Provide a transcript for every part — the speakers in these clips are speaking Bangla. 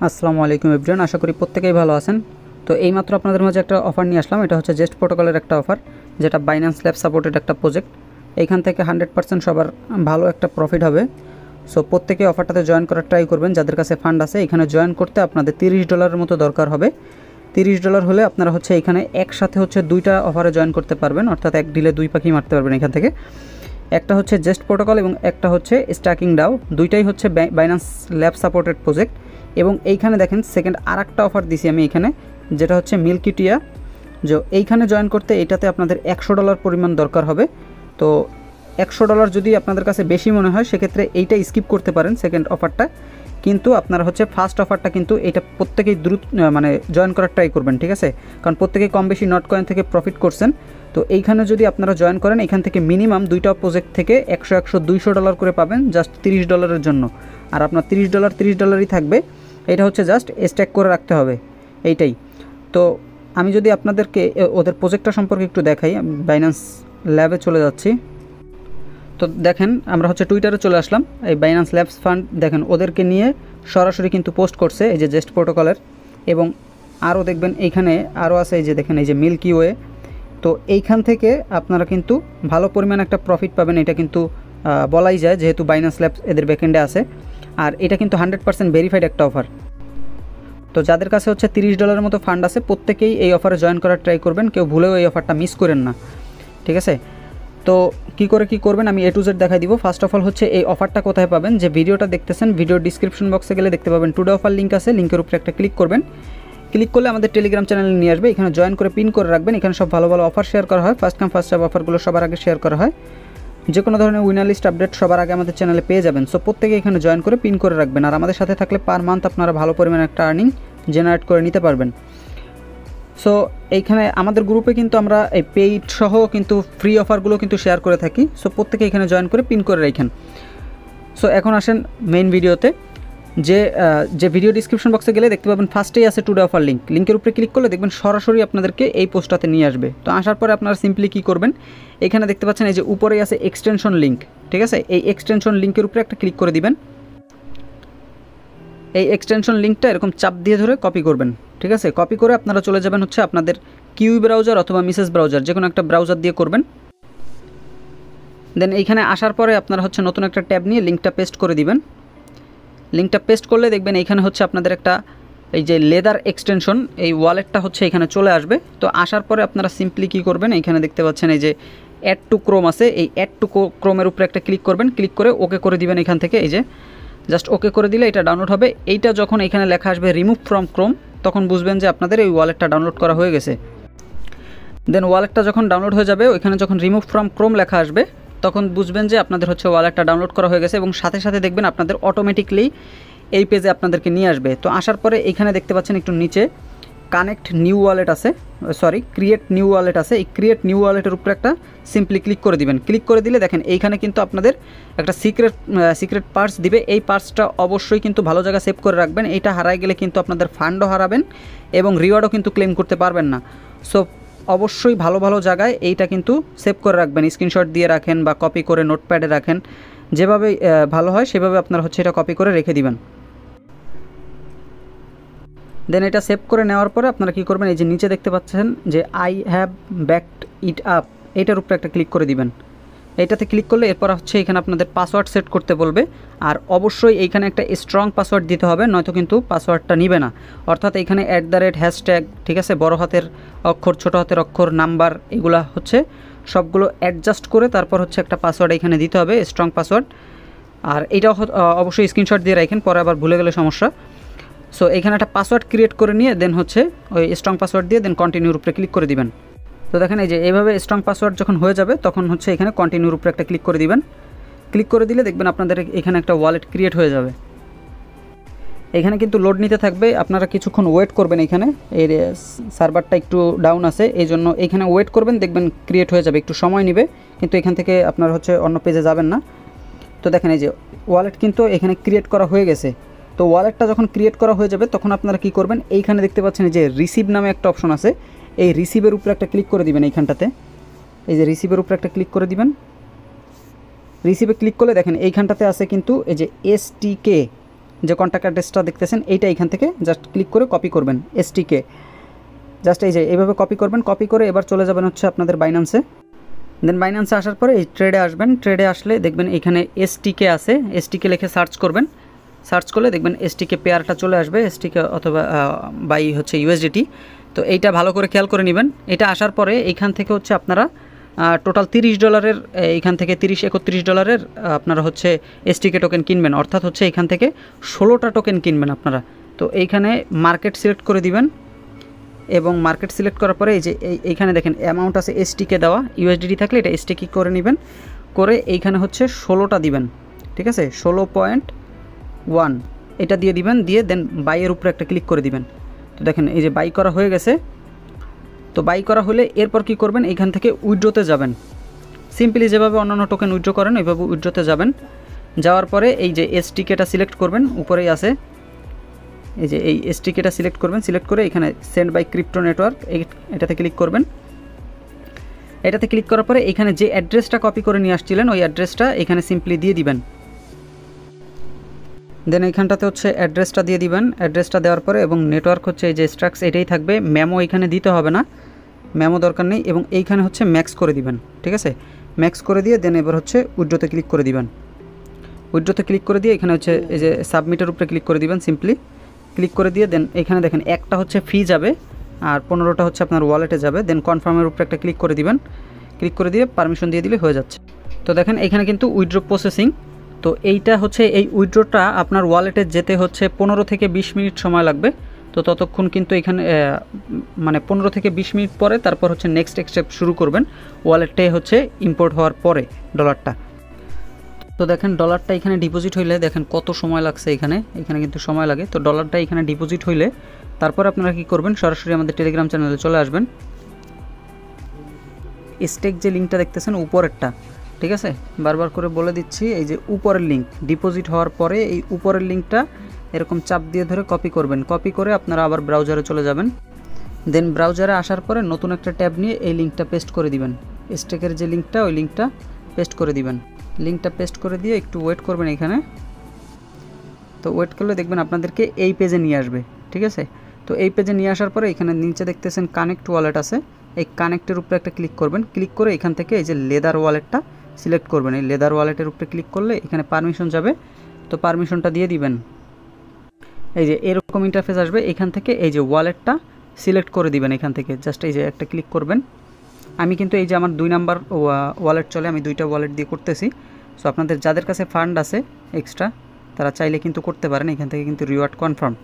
আসসালামু আলাইকুম এভরিওয়ান, আশা করি প্রত্যেকেই ভালো আছেন। তো এইমাত্র আপনাদের মাঝে একটা অফার নিয়ে আসলাম। এটা হচ্ছে জেস্ট প্রোটোকলের একটা অফার, যেটা বাইন্যান্স ল্যাব সাপোর্টেড একটা প্রজেক্ট। এইখান থেকে 100% সবার ভালো একটা প্রফিট হবে। সো প্রত্যেকে অফারটাতে জয়েন করার ট্রাই করবেন যাদের কাছে ফান্ড আছে। এখানে জয়েন করতে আপনাদের $30 মতো দরকার হবে। $30 হলে আপনারা হচ্ছে এখানে একসাথে হচ্ছে দুইটা অফারে জয়েন করতে পারবেন, অর্থাৎ এক ডিলে দুই পাখি মারতে পারবেন এখান থেকে। একটা হচ্ছে জেস্ট প্রোটোকল এবং একটা হচ্ছে স্ট্যাকিং ডাও, দুইটাই হচ্ছে বাইন্যান্স ল্যাব সাপোর্টেড প্রজেক্ট। এবং এইখানে দেখেন সেকেন্ড আরেকটা অফার দিছি আমি এখানে, যেটা হচ্ছে মিল্কি টিয়া। যে এইখানে জয়েন করতে এটাতে আপনাদের $100 পরিমাণ দরকার হবে। তো $100 যদি আপনাদের কাছে বেশি মনে হয় সেক্ষেত্রে এইটা স্কিপ করতে পারেন সেকেন্ড অফারটা, কিন্তু আপনারা হচ্ছে ফার্স্ট অফারটা কিন্তু এটা প্রত্যেকেই দ্রুত মানে জয়েন করার ট্রাই করবেন, ঠিক আছে? কারণ প্রত্যেকেই কম বেশি নট কয়েন থেকে প্রফিট করছেন। তো এইখানে যদি আপনারা জয়েন করেন এখান থেকে মিনিমাম দুইটা প্রজেক্ট থেকে $100-200 করে পাবেন জাস্ট $30 জন্য। আর আপনার $30 থাকবে, এটা হচ্ছে জাস্ট স্ট্যাক করে রাখতে হবে, এইটাই। তো আমি যদি আপনাদেরকে ওদের প্রজেক্টটা সম্পর্কে একটু দেখাই, বাইন্যান্স ল্যাবে চলে যাচ্ছি। তো দেখেন আমরা হচ্ছে টুইটারে চলে আসলাম। এই বাইন্যান্স ল্যাবস ফান্ড দেখেন ওদেরকে নিয়ে সরাসরি কিন্তু পোস্ট করছে এই যে জেস্ট প্রোটোকলের। এবং আরও দেখবেন এইখানে আরও আছে, এই যে দেখেন এই যে মিল্কি ওয়ে। তো এইখান থেকে আপনারা কিন্তু ভালো পরিমাণ একটা প্রফিট পাবেন, এটা কিন্তু বলাই যায়, যেহেতু বাইন্যান্স ল্যাবস এদের ব্যাকএন্ডে আছে। আর এটা কিন্তু 100% ভেরিফাইড একটা অফার। তো যাদের কাছে হচ্ছে $30 মতো ফান্ড আছে প্রত্যেকেই এই অফারে জয়েন করার ট্রাই করবেন, কেউ ভুলেও এই অফারটা মিস করেন না, ঠিক আছে? তো কী করবেন আমি A to Z দেখাই দিব। ফার্স্ট অফ অল হচ্ছে এই অফারটা কোথায় পাবেন, যে ভিডিওটা দেখতেছেন ভিডিওর ডিসক্রিপশন বক্সে গেলে দেখতে পাবেন টুডে অফার লিঙ্ক আছে, লিঙ্কের উপরে একটা ক্লিক করবেন। ক্লিক করলে আমাদের টেলিগ্রাম চ্যানেলে নিয়ে আসবে, এখানে জয়েন করে পিন করে রাখবেন। এখানে সব ভালো ভালো অফার শেয়ার করা হয়, ফার্স্ট কাম ফার্স্ট সার্ভ অফারগুলো সবার আগে শেয়ার করা হয়। যে কোনো ধরনের উইনার লিস্ট আপডেট সবার আগে আমাদের চ্যানেলে পেয়ে যাবেন। সো প্রত্যেকে এখানে জয়েন করে পিন করে রাখবেন। আর আমাদের সাথে থাকলে পার মান্থ আপনারা ভালো পরিমাণে একটা আর্নিং জেনারেট করে নিতে পারবেন। সো এইখানে আমাদের গ্রুপে কিন্তু আমরা এই পেইড সহ কিন্তু ফ্রি অফারগুলো কিন্তু শেয়ার করে থাকি। সো প্রত্যেকে এখানে জয়েন করে পিন করে রাখেন। সো এখন আসেন মেইন ভিডিওতে। যে ভিডিও ডিসক্রিপশন বক্সে গেলে দেখতে পাবেন ফার্স্টেই আছে টুডে অফার লিঙ্ক। লিঙ্কের উপরে ক্লিক করলে দেখবেন সরাসরি আপনাদেরকে এই পোস্টটাতে নিয়ে আসবে। তো আসার পরে আপনারা সিম্পলি কী করবেন, এখানে দেখতে পাচ্ছেন এই যে উপরেই আছে এক্সটেনশন লিঙ্ক, ঠিক আছে? এই এক্সটেনশন লিঙ্কের উপরে একটা ক্লিক করে দিবেন। এই এক্সটেনশন লিঙ্কটা এরকম চাপ দিয়ে ধরে কপি করবেন, ঠিক আছে? কপি করে আপনারা চলে যাবেন হচ্ছে আপনাদের কিউই ব্রাউজার অথবা মিসেস ব্রাউজার, যে কোনো একটা ব্রাউজার দিয়ে করবেন। দেন এইখানে আসার পরে আপনারা হচ্ছে নতুন একটা ট্যাব নিয়ে লিঙ্কটা পেস্ট করে দিবেন। লিঙ্কটা পেস্ট করলে দেখবেন এইখানে হচ্ছে আপনাদের একটা এই যে লেদার এক্সটেনশন এই ওয়ালেটটা হচ্ছে এখানে চলে আসবে। তো আসার পরে আপনারা সিম্পলি কী করবেন, এইখানে দেখতে পাচ্ছেন এই যে অ্যাড টু ক্রোম আছে, এই অ্যাড টু ক্রোমের উপরে একটা ক্লিক করবেন। ক্লিক করে ওকে করে দিবেন। এখান থেকে এই যে জাস্ট ওকে করে দিলে এটা ডাউনলোড হবে। এইটা যখন এখানে লেখা আসবে রিমুভ ফ্রম ক্রোম, তখন বুঝবেন যে আপনাদের এই ওয়ালেটটা ডাউনলোড করা হয়ে গেছে। দেন ওয়ালেটটা যখন ডাউনলোড হয়ে যাবে, ওইখানে যখন রিমুভ ফ্রম ক্রোম লেখা আসবে তখন বুঝবেন যে আপনাদের হচ্ছে ওয়ালেটটা ডাউনলোড করা হয়ে গেছে। এবং সাথে সাথে দেখবেন আপনাদের অটোমেটিকলি এই পেজে আপনাদেরকে নিয়ে আসবে। তো আসার পরে এখানে দেখতে পাচ্ছেন একটু নিচে কানেক্ট নিউ ওয়ালেট আছে, ক্রিয়েট নিউ ওয়ালেট আছে। এই ক্রিয়েট নিউ ওয়ালেটের উপরে একটা সিম্পলি ক্লিক করে দিবেন। ক্লিক করে দিলে দেখেন এইখানে কিন্তু আপনাদের একটা সিক্রেট পার্স দিবে। এই পার্সটা অবশ্যই কিন্তু ভালো জায়গায় সেভ করে রাখবেন। এইটা হারায় গেলে কিন্তু আপনাদের ফান্ডও হারাবেন এবং রিওয়ার্ডও কিন্তু ক্লেম করতে পারবেন না। সো অবশ্যই ভালো ভালো জায়গায় এইটা কিন্তু সেভ করে রাখবেন, স্ক্রিনশট দিয়ে রাখেন বা কপি করে নোটপ্যাডে রাখেন, যেভাবে ভালো হয় সেভাবে আপনারা হচ্ছে এটা কপি করে রেখে দিবেন। দেন এটা সেভ করে নেওয়ার পরে আপনারা কী করবেন, এই যে নিচে দেখতে পাচ্ছেন যে I have backed it up, এইটার উপরে একটা ক্লিক করে দিবেন। এইটাতে ক্লিক করলে এরপর হচ্ছে এখানে আপনাদের পাসওয়ার্ড সেট করতে বলবে। আর অবশ্যই এইখানে একটা স্ট্রং পাসওয়ার্ড দিতে হবে, নয়তো কিন্তু পাসওয়ার্ডটা নিবে না। অর্থাৎ এইখানে @, ঠিক আছে, বড় হাতের অক্ষর ছোটো হাতের অক্ষর নাম্বার এগুলা হচ্ছে সবগুলো অ্যাডজাস্ট করে তারপর হচ্ছে একটা পাসওয়ার্ড এখানে দিতে হবে, স্ট্রং পাসওয়ার্ড। আর এইটাও অবশ্যই স্ক্রিনশট দিয়ে রাখেন, পরে আবার ভুলে গেলে সমস্যা। সো এখানে একটা পাসওয়ার্ড ক্রিয়েট করে নিয়ে দেন হচ্ছে ওই স্ট্রং পাসওয়ার্ড দিয়ে দেন কন্টিনিউর উপরে ক্লিক করে দিবেন। তো দেখেন এই যে এইভাবে স্ট্রং পাসওয়ার্ড যখন হয়ে যাবে তখন হচ্ছে এখানে কন্টিনিউর উপরে একটা ক্লিক করে দিবেন। ক্লিক করে দিলে দেখবেন আপনাদের এখানে একটা ওয়ালেট ক্রিয়েট হয়ে যাবে। এখানে কিন্তু লোড নিতে থাকবে, আপনারা কিছুক্ষণ ওয়েট করবেন। এখানে এই সার্ভারটা একটু ডাউন আছে, এই জন্য এইখানে ওয়েট করবেন, দেখবেন ক্রিয়েট হয়ে যাবে। একটু সময় নেবে, কিন্তু এখান থেকে আপনারা হচ্ছে অন্য পেজে যাবেন না। তো দেখেন এই যে ওয়ালেট কিন্তু এখানে ক্রিয়েট করা হয়ে গেছে। তো ওয়ালেটটা যখন ক্রিয়েট করা হয়ে যাবে তখন আপনারা কী করবেন, এইখানে দেখতে পাচ্ছেন যে রিসিভ নামে একটা অপশন আছে, এই রিসিভের উপরে একটা ক্লিক করে দিবেন। এইখানটাতে এই যে রিসিভের উপরে একটা ক্লিক করে দিবেন। রিসিভে ক্লিক করলে দেখেন এইখানটাতে আছে কিন্তু এই যে STK যে কন্ট্যাক্ট অ্যাড্রেসটা দেখতেছেন এইটা এখান থেকে জাস্ট ক্লিক করে কপি করবেন এসটিকে, জাস্ট এই যে এইভাবে কপি করবেন। কপি করে এবার চলে যাবেন হচ্ছে আপনাদের বাইন্যান্সে। দেন বাইন্যান্সে আসার পরে এই ট্রেডে আসবেন। ট্রেডে আসলে দেখবেন এখানে এসটিকে আছে, এসটিকে লিখে সার্চ করবেন। সার্চ করলে দেখবেন এসটিকে পেয়ারটা চলে আসবে, এসটিকে অথবা বাই হচ্ছে ইউএসডিটি। তো এইটা ভালো করে খেয়াল করে নেবেন। এটা আসার পরে এইখান থেকে হচ্ছে আপনারা টোটাল $30 এইখান থেকে $30-31 আপনারা হচ্ছে এসটিকে টোকেন কিনবেন, অর্থাৎ হচ্ছে এইখান থেকে 16টা টোকেন কিনবেন আপনারা। তো এইখানে মার্কেট সিলেক্ট করে দিবেন এবং মার্কেট সিলেক্ট করার পরে এই যে এইখানে দেখেন অ্যামাউন্ট আছে এসটিকে দেওয়া, ইউএসডিটি থাকলে এটা এসটিকে করে নেবেন, করে এইখানে হচ্ছে 16টা দিবেন, ঠিক আছে, 16.1 এটা দিয়ে দিবেন, দিয়ে দেন বাইয়ের উপরে একটা ক্লিক করে দিবেন। তো দেখেন এই যে বাই করা হয়ে গেছে। তো বাই করা হলে এরপর কি করবেন, এইখান থেকে উইথড্রোতে যাবেন। সিম্পলি যেভাবে অন্যান্য টোকেন উইথড্রো করেন ওইভাবে উইথড্রোতে যাবেন। যাওয়ার পরে এই যে এসটিকেটা সিলেক্ট করবেন, উপরেই আছে এই যে এই এসটিকেটা সিলেক্ট করবেন। সিলেক্ট করে এখানে সেন্ড বাই ক্রিপ্টো নেটওয়ার্ক এটাতে ক্লিক করবেন। এটাতে ক্লিক করার পরে এখানে যে অ্যাড্রেসটা কপি করে নিয়ে আসছিলেন ওই অ্যাড্রেসটা এখানে সিম্পলি দিয়ে দিবেন। দেন এইখানটাতে হচ্ছে অ্যাড্রেসটা দিয়ে দিবেন। অ্যাড্রেসটা দেওয়ার পরে এবং নেটওয়ার্ক হচ্ছে এই যে স্ট্রাক্স এটাই থাকবে, মেমো এখানে দিতে হবে না, মেমো দরকার নেই। এবং এইখানে হচ্ছে ম্যাক্স করে দিবেন, ঠিক আছে, ম্যাক্স করে দিয়ে দেন এবার হচ্ছে উইথড্রোতে ক্লিক করে দিবেন। উইথড্রোতে ক্লিক করে দিয়ে এখানে হচ্ছে এই যে সাবমিটের উপরে ক্লিক করে দিবেন। সিম্পলি ক্লিক করে দিয়ে দেন এখানে দেখেন একটা হচ্ছে ফি যাবে আর 15টা হচ্ছে আপনার ওয়ালেটে যাবে। দেন কনফার্মের উপরে একটা ক্লিক করে দিবেন। ক্লিক করে দিয়ে পারমিশন দিয়ে দিলে হয়ে যাচ্ছে। তো দেখেন এখানে কিন্তু উইথড্রো প্রসেসিং। তো এইটা হচ্ছে এই উইথড্রোটা আপনার ওয়ালেটে যেতে হচ্ছে 15 থেকে 20 মিনিট সময় লাগবে। তো ততক্ষণ কিন্তু এখানে মানে 15 থেকে 20 মিনিট পরে তারপর হচ্ছে নেক্সট স্টেপ শুরু করবেন, ওয়ালেটে হচ্ছে ইম্পোর্ট হওয়ার পরে ডলারটা। তো দেখেন ডলারটা এখানে ডিপোজিট হইলে দেখেন কত সময় লাগছে, এখানে কিন্তু সময় লাগে। তো ডলারটা এখানে ডিপোজিট হইলে তারপর আপনারা কি করবেন, সরাসরি আমাদের টেলিগ্রাম চ্যানেলে চলে আসবেন। স্টেক যে লিঙ্কটা দেখতেছেন উপরেরটা, ঠিক আছে, বারবার করে বলে দিচ্ছি, এই যে উপরের লিঙ্ক ডিপোজিট হওয়ার পরে এই উপরের লিঙ্কটা এরকম চাপ দিয়ে ধরে কপি করবেন। কপি করে আপনারা আবার ব্রাউজারে চলে যাবেন। দেন ব্রাউজারে আসার পরে নতুন একটা ট্যাব নিয়ে এই লিঙ্কটা পেস্ট করে দিবেন। স্টেকের যে লিঙ্কটা ওই লিঙ্কটা পেস্ট করে দিবেন। লিঙ্কটা পেস্ট করে দিয়ে একটু ওয়েট করবেন এখানে। তো ওয়েট করলে দেখবেন আপনাদেরকে এই পেজে নিয়ে আসবে, ঠিক আছে। তো এই পেজে নিয়ে আসার পরে এখানে নিচে দেখতেছেন কানেক্ট ওয়ালেট আছে, এই কানেক্টের উপরে একটা ক্লিক করবেন। ক্লিক করে এখান থেকে এই যে লেদার ওয়ালেটটা সিলেক্ট করবেন। এই লেদার ওয়ালেটের উপরে ক্লিক করলে এখানে পারমিশন যাবে, তো পারমিশনটা দিয়ে দিবেন। এই যে এরকম ইন্টারফেস আসবে, এখান থেকে এই যে ওয়ালেটটা সিলেক্ট করে দিবেন। এখান থেকে জাস্ট এই যে একটা ক্লিক করবেন। আমি কিন্তু এই যে আমার 2 নাম্বার ওয়ালেট চলে, আমি 2টা ওয়ালেট দিয়ে করতেছি। সো আপনাদের যাদের কাছে ফান্ড আছে এক্সট্রা তারা চাইলে কিন্তু করতে পারেন, এখান থেকে কিন্তু রিওয়ার্ড কনফার্ম।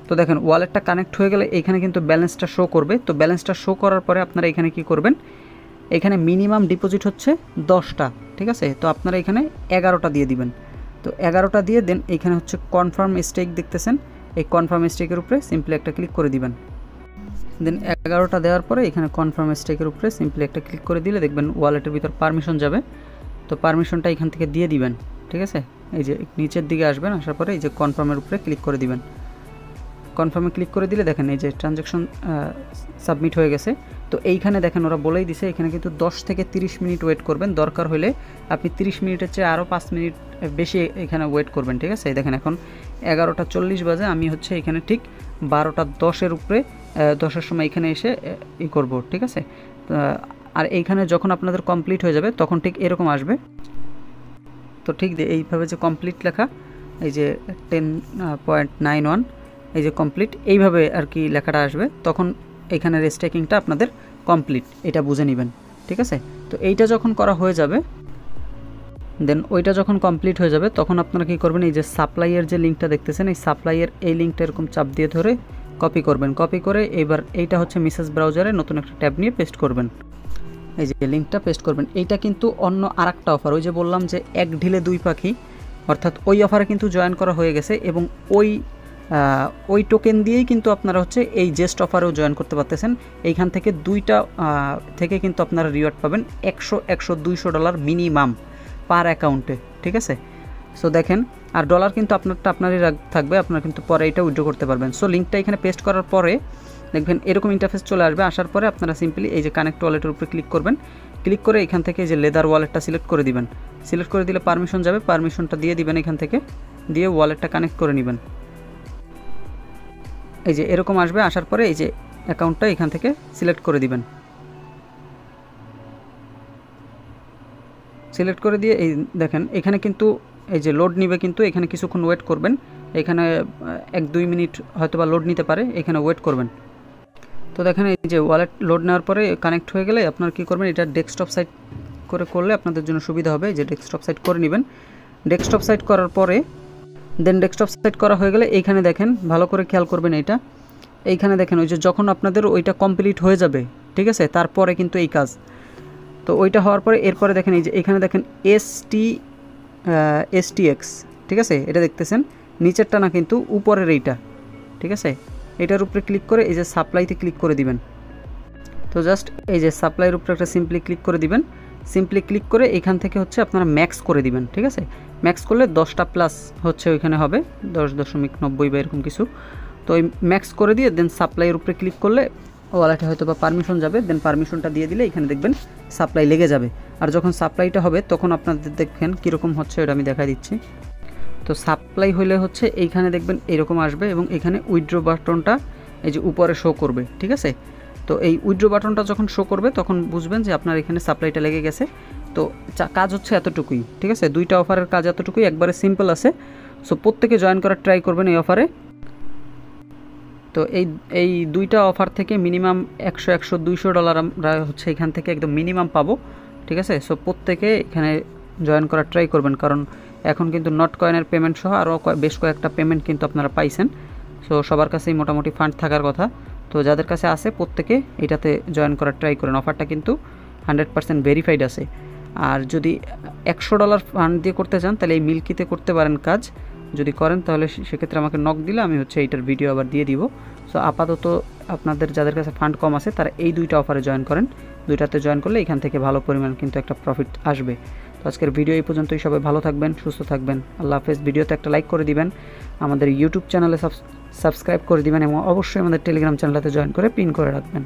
তো দেখেন ওয়ালেটটা কানেক্ট হয়ে গেলে এখানে কিন্তু ব্যালেন্সটা শো করবে। তো ব্যালেন্সটা শো করার পরে আপনারা এখানে কি করবেন, এখানে মিনিমাম ডিপোজিট হচ্ছে 10টা, ঠিক আছে। তো আপনারা এখানে 11টা দিয়ে দিবেন। তো 11টা দিয়ে দেন এখানে হচ্ছে কনফার্ম স্টেক দেখতেছেন, এই কনফার্ম স্টেকের উপরে সিম্পলি একটা ক্লিক করে দিবেন। দেন 11টা দেওয়ার পরে এখানে কনফার্ম স্টেকের উপরে সিম্পলি একটা ক্লিক করে দিলে দেখবেন ওয়ালেটের ভিতর পারমিশন যাবে। তো পারমিশনটা এখান থেকে দিয়ে দিবেন, ঠিক আছে। এই যে নিচের দিকে আসবেন, আসার পরে এই যে কনফার্মের উপরে ক্লিক করে দিবেন। কনফার্মে ক্লিক করে দিলে দেখেন এই যে ট্রানজ্যাকশন সাবমিট হয়ে গেছে। তো এইখানে দেখেন ওরা বলেই দিছে এখানে কিন্তু 10 থেকে 30 মিনিট ওয়েট করবেন, দরকার হলে আপনি 30 মিনিটের চেয়ে আরও 5 মিনিট বেশি এখানে ওয়েট করবেন, ঠিক আছে। এই দেখেন এখন 11:40 বাজে, আমি হচ্ছে এখানে ঠিক 12:10-এর উপরে 10-এর সময় এখানে এসে ই করব, ঠিক আছে। আর এইখানে যখন আপনাদের কমপ্লিট হয়ে যাবে তখন ঠিক এরকম আসবে। তো ঠিক এইভাবে যে কমপ্লিট লেখা, এই যে 10.91 এই যে কমপ্লিট, এইভাবে আর কি লেখাটা আসবে, তখন এখানের স্টেকিংটা আপনাদের কমপ্লিট, এটা বুঝে নেবেন, ঠিক আছে। তো এইটা যখন করা হয়ে যাবে, দেন ওইটা যখন কমপ্লিট হয়ে যাবে তখন আপনারা কী করবেন, এই যে সাপ্লাইয়ের যে লিঙ্কটা দেখতেছেন এই সাপ্লাইয়ের এই লিঙ্কটা এরকম চাপ দিয়ে ধরে কপি করবেন। কপি করে এবার এইটা হচ্ছে মেসেজ ব্রাউজারে নতুন একটা ট্যাব নিয়ে পেস্ট করবেন। এই যে লিঙ্কটা পেস্ট করবেন। এইটা কিন্তু অন্য আরেকটা অফার, ওই যে বললাম যে এক ঢিলে 2 পাখি, অর্থাৎ ওই অফারে কিন্তু জয়েন করা হয়ে গেছে এবং ওই টোকেন দিয়েই কিন্তু আপনারা হচ্ছে এই জেস্ট অফারেও জয়েন করতে পারতেছেন। এইখান থেকে 2টা থেকে কিন্তু আপনারা রিওয়ার্ড পাবেন $100-200 মিনিমাম পার অ্যাকাউন্টে, ঠিক আছে। সো দেখেন, আর ডলার কিন্তু আপনারই থাকবে, আপনারা কিন্তু পরে এটা উইথড্র করতে পারবেন। সো লিঙ্কটা এখানে পেস্ট করার পরে দেখবেন এরকম ইন্টারফেস চলে আসবে। আসার পরে আপনারা সিম্পলি এই যে কানেক্ট ওয়ালেটের উপরে ক্লিক করবেন। ক্লিক করে এখান থেকে যে লেদার ওয়ালেটটা সিলেক্ট করে দিবেন। সিলেক্ট করে দিলে পারমিশন যাবে, পারমিশনটা দিয়ে দিবেন এখান থেকে। দিয়ে ওয়ালেটটা কানেক্ট করে নেবেন। এই যে এরকম আসবে, আসার পরে এই যে অ্যাকাউন্টটা এখান থেকে সিলেক্ট করে দিবেন। সিলেক্ট করে দিয়ে এই দেখেন এখানে কিন্তু এই যে লোড নিবে, কিন্তু এখানে কিছুক্ষণ ওয়েট করবেন। এখানে 1-2 মিনিট হয়তো বা লোড নিতে পারে, এখানে ওয়েট করবেন। তো দেখেন এই যে ওয়ালেট লোড নেওয়ার পরে কানেক্ট হয়ে গেলে আপনারা কী করবেন, এটা ডেস্কটপ সাইট করলে আপনাদের জন্য সুবিধা হবে। যে ডেস্কটপ সাইট করে নেবেন। ডেস্কটপ সাইট করার পরে ডেস্কটপ সাইট করা হয়ে গেলে এইখানে দেখেন, ভালো করে খেয়াল করবেন এইখানে দেখেন ওই যে যখন আপনাদের ওইটা কমপ্লিট হয়ে যাবে, ঠিক আছে, তারপরে কিন্তু এই কাজ। তো ওইটা হওয়ার পরে এরপরে দেখেন এই যে এখানে দেখেন STX, ঠিক আছে, এটা দেখতেছেন নিচেরটা না কিন্তু উপরের এইটা, ঠিক আছে। এটার উপরে ক্লিক করে এই যে সাপ্লাইতে ক্লিক করে দিবেন। তো জাস্ট এই যে সাপ্লাইয়ের উপরে একটা সিম্পলি ক্লিক করে দিবেন। সিম্পলি ক্লিক করে এখান থেকে হচ্ছে আপনারা ম্যাক্স করে দিবেন, ঠিক আছে। ম্যাক্স করলে 10টা প্লাস হচ্ছে ওইখানে হবে 10.90 বা এরকম কিছু। তো ওই ম্যাক্স করে দিয়ে দেন সাপ্লাইয়ের উপরে ক্লিক করলে ওয়ালেটে হয়তো বা পারমিশন যাবে, দেন পারমিশনটা দিয়ে দিলে এখানে দেখবেন সাপ্লাই লেগে যাবে। আর যখন সাপ্লাইটা হবে তখন আপনাদের দেখবেন কীরকম হচ্ছে, এটা আমি দেখা দিচ্ছি। তো সাপ্লাই হলে হচ্ছে এইখানে দেখবেন এরকম আসবে এবং এখানে উইথড্র বাটনটা এই যে উপরে শো করবে, ঠিক আছে। তো এই উইথড্র বাটনটা যখন শো করবে তখন বুঝবেন যে আপনার এখানে সাপ্লাইটা লেগে গেছে। তো কাজ হচ্ছে এতটুকুই, ঠিক আছে। 2টা অফারের কাজ এতটুকুই, একবারে সিম্পল আছে। সো প্রত্যেকে জয়েন করার ট্রাই করবেন এই অফারে। তো এই 2টা অফার থেকে মিনিমাম $100-200 আমরা হচ্ছে এখান থেকে একদম মিনিমাম পাবো, ঠিক আছে। সো প্রত্যেকে এখানে জয়েন করার ট্রাই করবেন, কারণ এখন কিন্তু নট কয়েনের পেমেন্ট সহ আরও বেশ কয়েকটা পেমেন্ট কিন্তু আপনারা পাইছেন। সো সবার কাছেই মোটামুটি ফান্ড থাকার কথা। তো যাদের কাছে আছে প্রত্যেকে এটাতে জয়েন করার ট্রাই করেন। অফারটা কিন্তু 100% ভেরিফাইড আছে। আর যদি $100 ফান্ড দিয়ে করতে চান তাহলে এই মিল্কিতে করতে পারেন কাজ। যদি করেন তাহলে সেক্ষেত্রে আমাকে নক দিলে আমি হচ্ছে এইটার ভিডিও আবার দিয়ে দিব। সো আপাতত আপনাদের যাদের কাছে ফান্ড কম আছে তারা এই 2টা অফারে জয়েন করেন। 2টাতে জয়েন করলে এখান থেকে ভালো পরিমাণ কিন্তু একটা প্রফিট আসবে। তো আজকের ভিডিও এই পর্যন্তই। সবাই ভালো থাকবেন, সুস্থ থাকবেন। আল্লাহ হাফেজ। ভিডিওতে একটা লাইক করে দিবেন, আমাদের ইউটিউব চ্যানেলে সাবস্ক্রাইব করে দিবেন এবং অবশ্যই আমাদের টেলিগ্রাম চ্যানেলতে জয়েন করে পিন করে রাখবেন।